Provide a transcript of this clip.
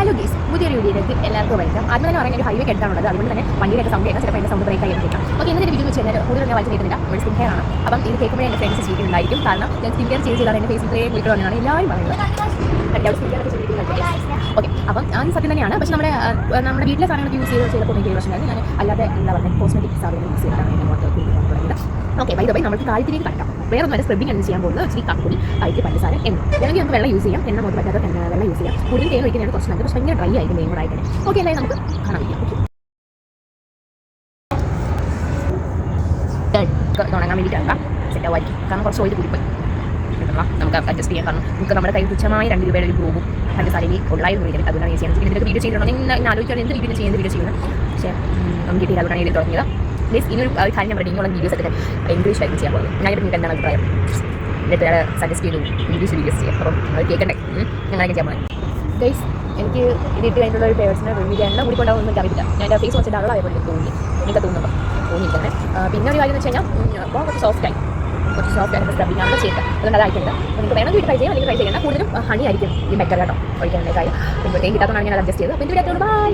Hello ഗീസ്, പുതിയൊരു വീഡിയോയിലേക്ക് എല്ലാവർക്കും വെൽക്കം. ആദ്യം തന്നെ പറയാൻ ഒരു ഹൈവേ എടുത്താണുള്ളത്, അതുകൊണ്ട് തന്നെ വണ്ടിയിലൊക്കെ സൗണ്ട് കേൾക്കാം, ചിലപ്പോൾ എൻ്റെ സൗണ്ട് ബ്രേക്ക് ആയി കേൾക്കാം. ഓക്കെ, ഇന്നത്തെ വീഡിയോ വെച്ച് കഴിഞ്ഞാൽ കൂടുതൽ ഞാൻ വായിച്ച് കേൾക്കുന്നില്ല, ഒരു സ്കിൻ കെയർ ആണ്. അപ്പം ഇത് കേൾക്കുമ്പോൾ എൻ്റെ ഫ്രണ്ട്സ് ചെയ്തിട്ടുണ്ടായിരിക്കും, കാരണം ഞാൻ സ്കിൻ കെയർ ചെയ്താണ് എൻ്റെ ഫേസിലേ കുളിക്കണം എന്നാണ് എല്ലാവരും പറയുന്നത്. ഓക്കെ, അപ്പം ഞാൻ സത്യം തന്നെയാണ്. പക്ഷേ നമ്മുടെ വീട്ടിലെ സാധനങ്ങൾ യൂസ് ചെയ്തപ്പോൾ എനിക്ക് പ്രശ്നമായിരുന്നു. ഞാൻ അല്ലാതെ എന്താ പറയുക, കോസ്മെറ്റിക് സാധനങ്ങൾ യൂസ് ചെയ്തിട്ടാണ് എൻ്റെ മുഖത്ത് കുളിക്കാൻ തുടങ്ങിയത്. ഓക്കെ, ബൈ ദ വേ നമുക്ക് കാര്യത്തിലേക്ക് കടക്കാം. വേറെ ഒന്നും സ്ക്രബിങ് ആണ് ചെയ്യാൻ പോകുന്നത്. ഇച്ചിരി കാപ്പിപ്പൊടി, അതിലേക്ക് പഞ്ചസാര, എണ്ണ. വേണമെങ്കിൽ നമുക്ക് വെള്ളം യൂസ് ചെയ്യാം, എണ്ണ മുഖത്ത് പറ്റാത്ത വെള്ളം യൂസ് ചെയ്യാം. കൂടുതൽ തേൻ ഒഴിക്കുന്നതാണ് കുറച്ച് നല്ലത്, പക്ഷേ ഭയങ്കര ഡ്രൈ ആയിരിക്കും തേൻ കൂടെ ആയിട്ട്. ഓക്കെ, എന്തായാലും നമുക്ക് കാണാൻ പറ്റും. തുടങ്ങാൻ വേണ്ടിയിട്ടാക്കാം സെറ്റാവായിരിക്കും, കാരണം കുറച്ച് ഓയിൽ കൂടിപ്പോയി. നമുക്ക് അഡ്ജസ്റ്റ് ചെയ്യാം, കാരണം നമുക്ക് നമ്മുടെ കയ്യിൽ തുച്ഛമായ 2 രൂപയുടെ ഒരു ഗ്രൂപ്പും പഞ്ചസാരയിൽ ഉള്ളായിരുന്നു വീഡിയോ. അതുകൊണ്ടാണ് ചെയ്യാൻ ഇതിൻ്റെ വീഡിയോ ചെയ്തിട്ടുണ്ടോ നിങ്ങൾ ആലോചിച്ചാൽ എന്ത് വീഡിയോ ചെയ്യുന്നത്. പക്ഷേ നമുക്ക് കിട്ടിയില്ല, അതുകൊണ്ടാണ് എഴുതി തുടങ്ങിയത്. പ്ലീസ് ഇനിയൊരു കാര്യം ഞാൻ ഇനിയുള്ള വീഡിയോസ് ഒക്കെ എൻകറേജ് ചെയ്യാൻ പോകുന്നത്. ഞാനിപ്പോൾ നിങ്ങൾക്ക് എന്താണ് അഭിപ്രായം? എന്നിട്ട് സജസ്റ്റ് ചെയ്തു വീഡിയോസ് ചെയ്യാം. അപ്പം അത് കേൾക്കണ്ടേ, ഞങ്ങളൊക്കെ ചെയ്യാൻ പോകുന്നത്. ഗൈസ്, എനിക്ക് ഇതിട്ട് കഴിഞ്ഞിട്ടുള്ള ഒരു പേഴ്സണൽ റിവ്യൂ എണ്ണ കൂടിക്കൊണ്ടാവും എനിക്ക് അറിയില്ല. ഞാൻ എൻ്റെ ഫേസ് വെച്ചിട്ട് അളവായ പോലെ എനിക്ക് തോന്നിയിരിക്കുന്നത്. പിന്നെ ഒരു കാര്യം എന്ന് വെച്ച് കഴിഞ്ഞാൽ കുറച്ച് സോഫ്റ്റായി സ്ക്രബിങ് ആണ് ചെയ്യുക. അതുകൊണ്ട് അതായിട്ടുണ്ട്. നിങ്ങൾക്ക് വേണമെങ്കിൽ വീട്ടിൽ ട്രൈ ചെയ്യാം, അല്ലെങ്കിൽ ട്രൈ ചെയ്യണം. കൂടുതലും ഹണി ആയിരിക്കും ഈ ബെറ്റർ കേട്ടോ ഒഴിക്കാനുള്ള കാര്യം. ഇപ്പോൾ കിട്ടാത്തതുകൊണ്ടാണ് ഞാൻ അഡ്ജസ്റ്റ് ചെയ്തത്. അപ്പോൾ ഇതിൻ്റെ ബൈ.